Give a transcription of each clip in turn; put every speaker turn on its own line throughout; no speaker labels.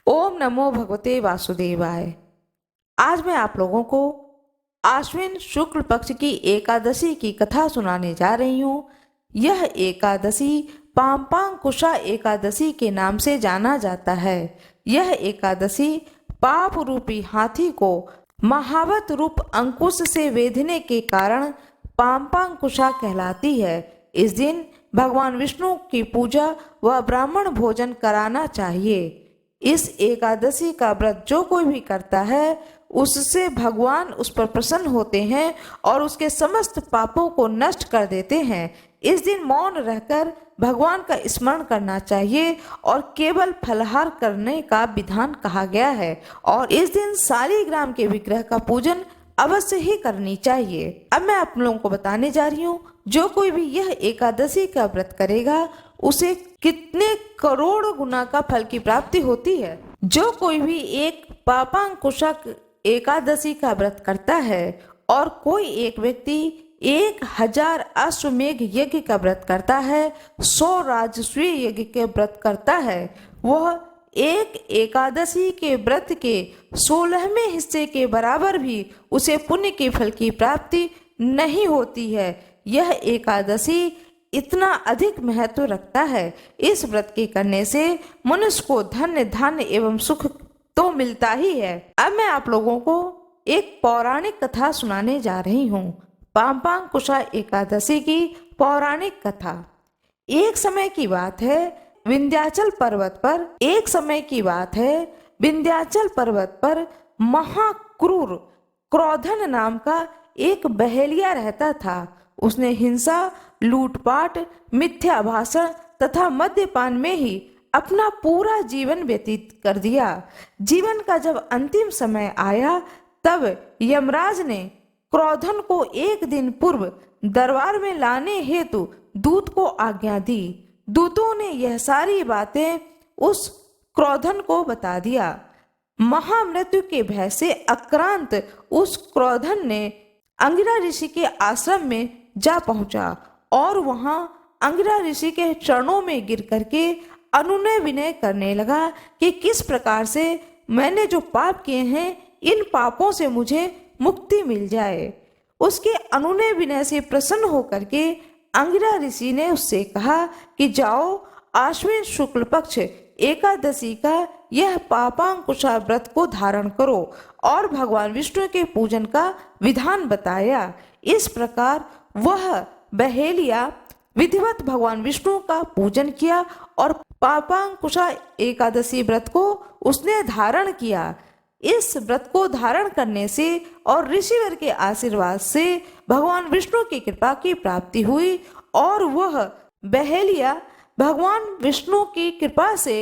ओम नमो भगवते वासुदेवाय। आज मैं आप लोगों को आश्विन शुक्ल पक्ष की एकादशी की कथा सुनाने जा रही हूँ। यह एकादशी पाम्पांकुशा एकादशी के नाम से जाना जाता है। यह एकादशी पाप रूपी हाथी को महावत रूप अंकुश से वेधने के कारण पाम्पांकुशा कहलाती है। इस दिन भगवान विष्णु की पूजा व ब्राह्मण भोजन कराना चाहिए। इस एकादशी का व्रत जो कोई भी करता है उससे भगवान उस पर प्रसन्न होते हैं और उसके समस्त पापों को नष्ट कर देते हैं। इस दिन मौन रहकर भगवान का स्मरण करना चाहिए और केवल फलाहार करने का विधान कहा गया है और इस दिन शालिग्राम के विग्रह का पूजन अवश्य ही करनी चाहिए। अब मैं आप लोगों को बताने जा रही हूँ, जो कोई भी यह एकादशी का व्रत करेगा उसे कितने करोड़ गुना का फल की प्राप्ति होती है। जो कोई भी एक पापांकुशा एकादशी का व्रत करता है और कोई एक व्यक्ति 1000 अश्वमेघ यज्ञ का व्रत करता है, 100 राजसूय यज्ञ के व्रत करता है, वह एक एकादशी के व्रत के 16वें हिस्से के बराबर भी उसे पुण्य के फल की प्राप्ति नहीं होती है। यह एकादशी इतना अधिक महत्व रखता है। इस व्रत के करने से मनुष्य को धन्य धान्य एवं सुख तो मिलता ही है। अब मैं आप लोगों को एक पौराणिक कथा सुनाने जा रही हूँ। पाम्पांकुशा एकादशी की पौराणिक कथा। एक समय की बात है, विंध्याचल पर्वत पर महाक्रूर क्रोधन नाम का एक बहेलिया रहता था। उसने हिंसा, लूटपाट, मिथ्या भाषण तथा मद्यपान में ही अपना पूरा जीवन व्यतीत कर दिया। जीवन का जब अंतिम समय आया तब यमराज ने क्रोधन को एक दिन पूर्व दरबार में लाने हेतु दूत को आज्ञा दी। दूतों ने यह सारी बातें उस क्रोधन को बता दिया। महामृत्यु के भय से आक्रांत उस क्रोधन ने अंगिरा ऋषि के आश्रम में जा पहुंचा और वहां अंगिरा ऋषि के चरणों में गिर करके अनुनय विनय करने लगा कि किस प्रकार से मैंने जो पाप किए हैं इन पापों से मुझे मुक्ति मिल जाए। उसके अनुनय विनय से प्रसन्न होकर के अंगिरा ऋषि ने उससे कहा कि जाओ, आश्विन शुक्ल पक्ष एकादशी का यह पापांकुशा व्रत को धारण करो और भगवान विष्णु के पूजन का विधान बताया। इस प्रकार वह बहेलिया विधिवत भगवान विष्णु का पूजन किया और पापांकुशा एकादशी व्रत को उसने धारण किया। इस व्रत को धारण करने से और ऋषिवर के आशीर्वाद से भगवान विष्णु की कृपा की प्राप्ति हुई और वह बहेलिया भगवान विष्णु की कृपा से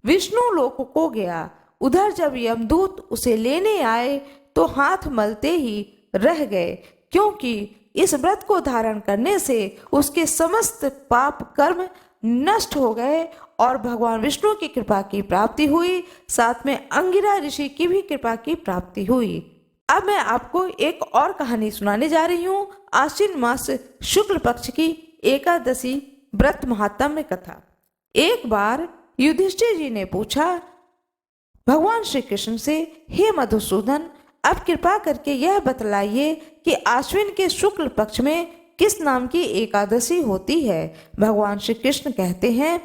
विष्णु लोक को गया। उधर जब यमदूत उसे लेने आए तो हाथ मलते ही रह गए, क्योंकि इस व्रत को धारण करने से उसके समस्त पाप कर्म नष्ट हो गए और भगवान विष्णु की कृपा की प्राप्ति हुई। साथ में अंगिरा ऋषि की भी कृपा की प्राप्ति हुई। अब मैं आपको एक और कहानी सुनाने जा रही हूँ, आश्विन मास शुक्ल पक्ष की एकादशी व्रत महात्म्य कथा। एक बार युधिष्ठिर जी ने पूछा भगवान श्री कृष्ण से, हे मधुसूदन, अब कृपा करके यह बतलाइए कि आश्विन के शुक्ल पक्ष में किस नाम की एकादशी होती है। भगवान श्री कृष्ण कहते हैं,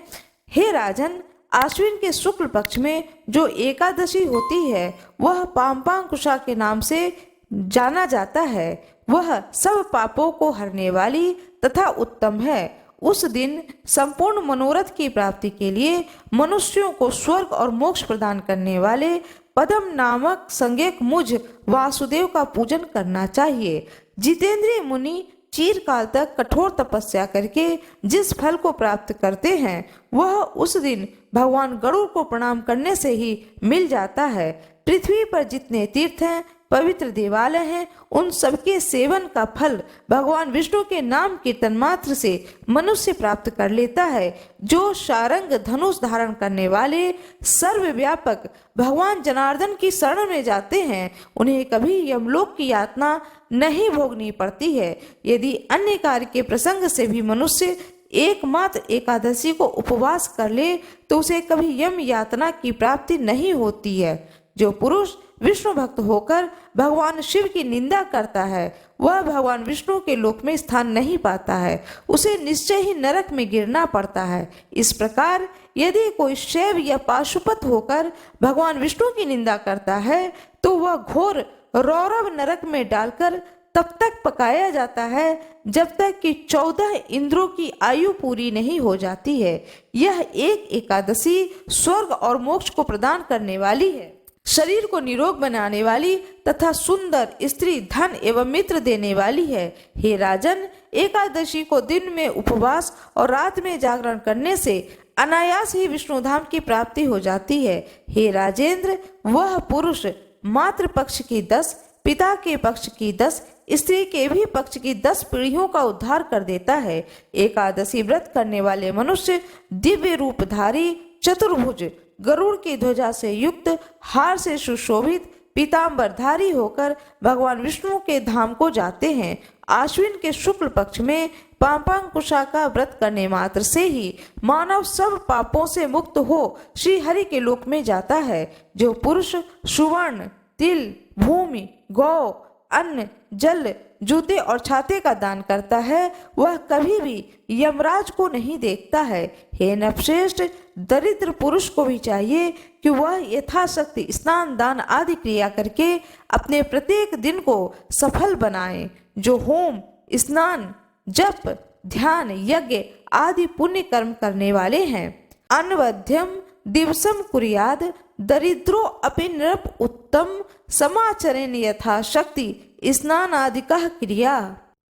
हे राजन, आश्विन के शुक्ल पक्ष में जो एकादशी होती है वह पाम्पांकुशा के नाम से जाना जाता है। वह सब पापों को हरने वाली तथा उत्तम है। उस दिन संपूर्ण मनोरथ की प्राप्ति के लिए मनुष्यों को स्वर्ग और मोक्ष प्रदान करने वाले पद्म नामक संज्ञक मुझ वासुदेव का पूजन करना चाहिए। जितेंद्रिय मुनि चिरकाल तक कठोर तपस्या करके जिस फल को प्राप्त करते हैं वह उस दिन भगवान गरुड़ को प्रणाम करने से ही मिल जाता है। पृथ्वी पर जितने तीर्थ हैं, पवित्र देवालय हैं, उन सबके सेवन का फल भगवान विष्णु के नाम कीर्तन मात्र से मनुष्य प्राप्त कर लेता है। जो शारंग धनुष धारण करने वाले सर्वव्यापक भगवान जनार्दन की शरण में जाते हैं उन्हें कभी यमलोक की यातना नहीं भोगनी पड़ती है। यदि अन्य कार्य के प्रसंग से भी मनुष्य एकमात्र एकादशी को उपवास कर ले तो उसे कभी यम यातना की प्राप्ति नहीं होती है। जो पुरुष विष्णु भक्त होकर भगवान शिव की निंदा करता है वह भगवान विष्णु के लोक में स्थान नहीं पाता है, उसे निश्चय ही नरक में गिरना पड़ता है। इस प्रकार यदि कोई शैव या पाशुपत होकर भगवान विष्णु की निंदा करता है तो वह घोर रौरव नरक में डालकर तब तक पकाया जाता है जब तक कि 14 इंद्रों की आयु पूरी नहीं हो जाती है। यह एक एकादशी स्वर्ग और मोक्ष को प्रदान करने वाली है, शरीर को निरोग बनाने वाली तथा सुंदर स्त्री, धन एवं मित्र देने वाली है। हे राजन, एकादशी को दिन में उपवास और रात में जागरण करने से अनायास ही विष्णु धाम की प्राप्ति हो जाती है। हे राजेंद्र, वह पुरुष मातृ पक्ष की 10, पिता के पक्ष की 10, स्त्री के भी पक्ष की 10 पीढ़ियों का उद्धार कर देता है। एकादशी व्रत करने वाले मनुष्य दिव्य रूपधारी, चतुर्भुज, गरुड़ की ध्वजा से युक्त, हार से सुशोभित, पीतांबरधारी होकर भगवान विष्णु के धाम को जाते हैं। आश्विन के शुक्ल पक्ष में पापांकुशा का व्रत करने मात्र से ही मानव सब पापों से मुक्त हो श्री हरि के लोक में जाता है। जो पुरुष सुवर्ण, तिल, भूमि, गौ, अन्न, जल, जूते और छाते का दान करता है वह कभी भी यमराज को नहीं देखता है। हे नरश्रेष्ठ, दरिद्र पुरुष को भी चाहिए कि वह यथाशक्ति स्नान, दान आदि क्रिया करके अपने प्रत्येक दिन को सफल बनाए। जो होम, स्नान, जप, ध्यान, यज्ञ आदि पुण्य कर्म करने वाले हैं, अनवध्यम दिवसम कुर्याद दरिद्रो अपि नृप उत्तम समाचरेण यथाशक्ति स्नान आदि का क्रिया।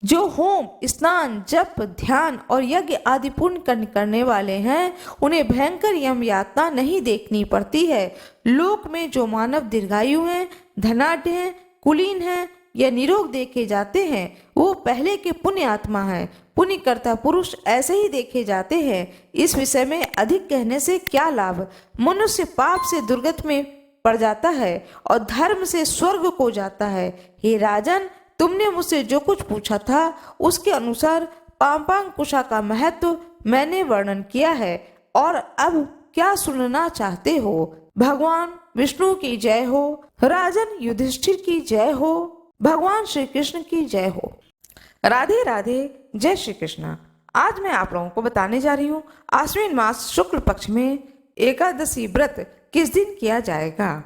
जो होम, स्नान, जप, ध्यान और यज्ञ आदि पुण्य कर्म करने वाले हैं उन्हें भयंकर यम यातना नहीं देखनी पड़ती है। लोक में जो मानव दीर्घायु हैं, धनाढ्य हैं, कुलीन हैं या निरोग देखे जाते हैं वो पहले के पुण्य आत्मा है। पुण्य करता पुरुष ऐसे ही देखे जाते हैं। इस विषय में अधिक कहने से क्या लाभ। मनुष्य पाप से दुर्गत में पड़ जाता है और धर्म से स्वर्ग को जाता है। हे राजन, तुमने मुझसे जो कुछ पूछा था उसके अनुसार पापांकुशा का महत्व मैंने वर्णन किया है और अब क्या सुनना चाहते हो। भगवान विष्णु की जय हो, राजन युधिष्ठिर की जय हो, भगवान श्री कृष्ण की जय हो। राधे राधे, जय श्री कृष्ण। आज मैं आप लोगों को बताने जा रही हूँ आश्विन मास शुक्ल पक्ष में एकादशी व्रत किस दिन किया जाएगा।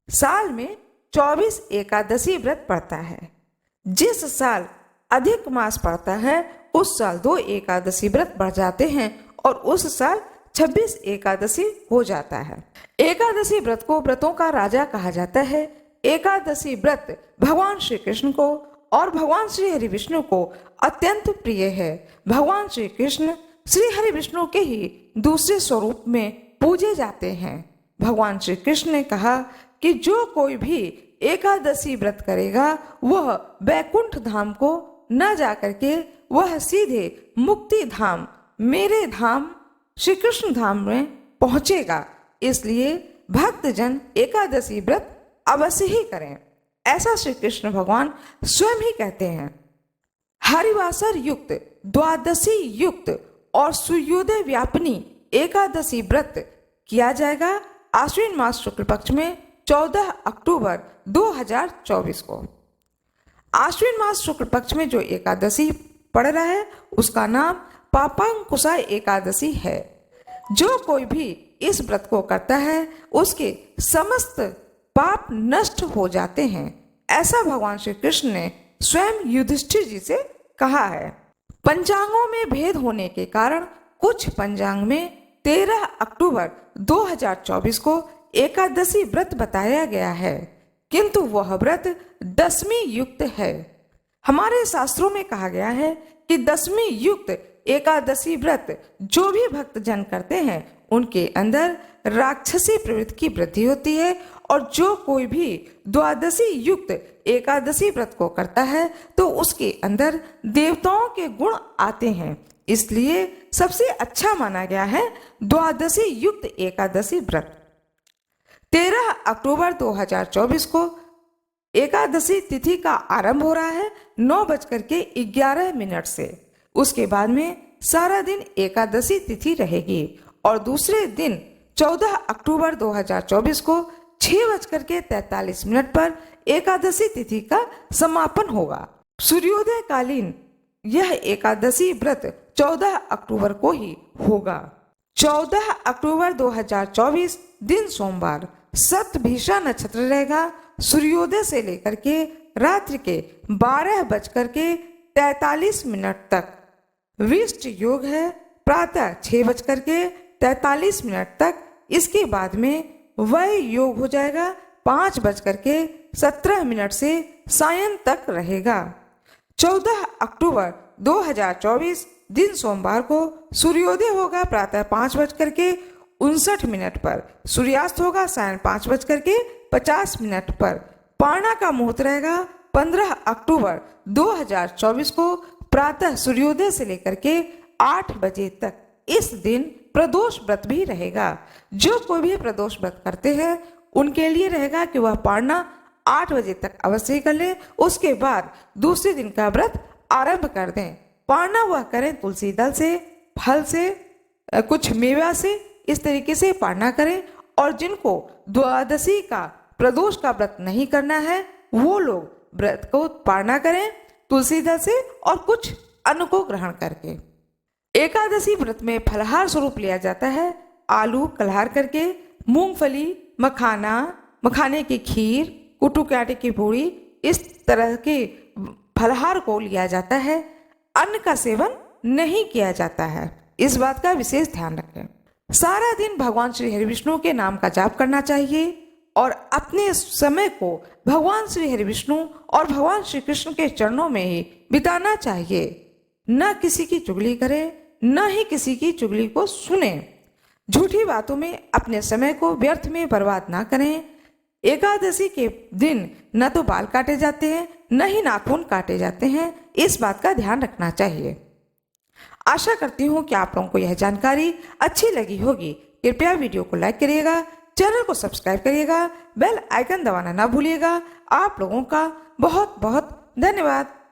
साल में 24 एकादशी व्रत पड़ता है। जिस साल अधिक मास पड़ता है उस साल 2 एकादशी व्रत बढ़ जाते हैं और उस साल 26 एकादशी हो जाता है। एकादशी व्रत को व्रतों का राजा कहा जाता है। एकादशी व्रत भगवान श्री कृष्ण को और भगवान श्री हरि विष्णु को अत्यंत प्रिय है। भगवान श्री कृष्ण श्री हरि विष्णु के ही दूसरे स्वरूप में पूजे जाते हैं। भगवान श्री कृष्ण ने कहा कि जो कोई भी एकादशी व्रत करेगा वह बैकुंठ धाम को न जाकर के वह सीधे मुक्ति धाम, मेरे धाम श्री कृष्ण धाम में पहुंचेगा। इसलिए भक्तजन एकादशी व्रत अवश्य ही करें, ऐसा श्री कृष्ण भगवान स्वयं ही कहते हैं। हरिवासर युक्त, द्वादशी युक्त और सूर्योदय व्यापिनी एकादशी व्रत किया जाएगा आश्विन मास शुक्ल पक्ष में 14 अक्टूबर 2024 को। आश्विन मास शुक्ल पक्ष में जो एकादशी पड़ रहा है उसका नाम पापांकुशा एकादशी है। जो कोई भी इस व्रत को करता है उसके समस्त पाप नष्ट हो जाते हैं, ऐसा भगवान श्री कृष्ण ने स्वयं युधिष्ठिर जी से कहा है। पंचांगों में भेद होने के कारण कुछ पंचांग में 13 अक्टूबर 2024 को एकादशी व्रत बताया गया है, किंतु वह व्रत दशमी युक्त है। हमारे शास्त्रों में कहा गया है कि दशमी युक्त एकादशी व्रत जो भी भक्त जन करते हैं उनके अंदर राक्षसी प्रवृत्ति की वृद्धि होती है और जो कोई भी द्वादशी युक्त एकादशी व्रत को करता है तो उसके अंदर देवताओं के गुण आते हैं। इसलिए सबसे अच्छा माना गया है द्वादशी युक्त एकादशी व्रत। 13 अक्टूबर 2024 को एकादशी तिथि का आरंभ हो रहा है 9:11 से। उसके बाद में सारा दिन एकादशी तिथि रहेगी और दूसरे दिन 14 अक्टूबर 2024 को 6:43 पर एकादशी तिथि का समापन होगा। सूर्योदय कालीन यह एकादशी व्रत 14 अक्टूबर को ही होगा। 14 अक्टूबर 2024 दिन सोमवार, शतभिषा नक्षत्र रहेगा। सूर्योदय से लेकर के रात्रि के 12:43 तक। विष्ट योग है प्रातः 6:43 तक। इसके बाद में वह योग हो जाएगा 5:17 से सायं तक रहेगा। 14 अक्टूबर 2024 दिन सोमवार को सूर्योदय होगा प्रातः 5:59 पर। सूर्यास्त होगा सायं 5:50 पर। पारणा का मुहूर्त रहेगा 15 अक्टूबर 2024 को प्रातः सूर्योदय से लेकर के 8 बजे तक। इस दिन प्रदोष व्रत भी रहेगा। जो कोई भी प्रदोष व्रत करते हैं उनके लिए रहेगा कि वह पारणा 8 बजे तक अवश्य कर ले। उसके बाद दूसरे दिन का व्रत आरंभ कर दें। पारणा वह करें तुलसी दल से, फल से, कुछ मेवा से, इस तरीके से पारणा करें। और जिनको द्वादशी का प्रदोष का व्रत नहीं करना है वो लोग व्रत को पारणा करें तुलसी दल से और कुछ अन्न को ग्रहण करके। एकादशी व्रत में फलाहार स्वरूप लिया जाता है आलू कलहार करके, मूंगफली, मखाने की खीर, कुटू के आटे की पूड़ी, इस तरह के फलाहार को लिया जाता है। अन्न का सेवन नहीं किया जाता है, इस बात का विशेष ध्यान रखें। सारा दिन भगवान श्री हरि विष्णु के नाम का जाप करना चाहिए और अपने समय को भगवान श्री हरि विष्णु और भगवान श्री कृष्ण के चरणों में ही बिताना चाहिए। न किसी की चुगली करें, न ही किसी की चुगली को सुने। झूठी बातों में अपने समय को व्यर्थ में बर्बाद ना करें। एकादशी के दिन न तो बाल काटे जाते हैं न ही नाखून काटे जाते हैं, इस बात का ध्यान रखना चाहिए। आशा करती हूँ कि आप लोगों को यह जानकारी अच्छी लगी होगी। कृपया वीडियो को लाइक करिएगा, चैनल को सब्सक्राइब करिएगा, बेल आइकन दबाना ना भूलिएगा। आप लोगों का बहुत बहुत धन्यवाद।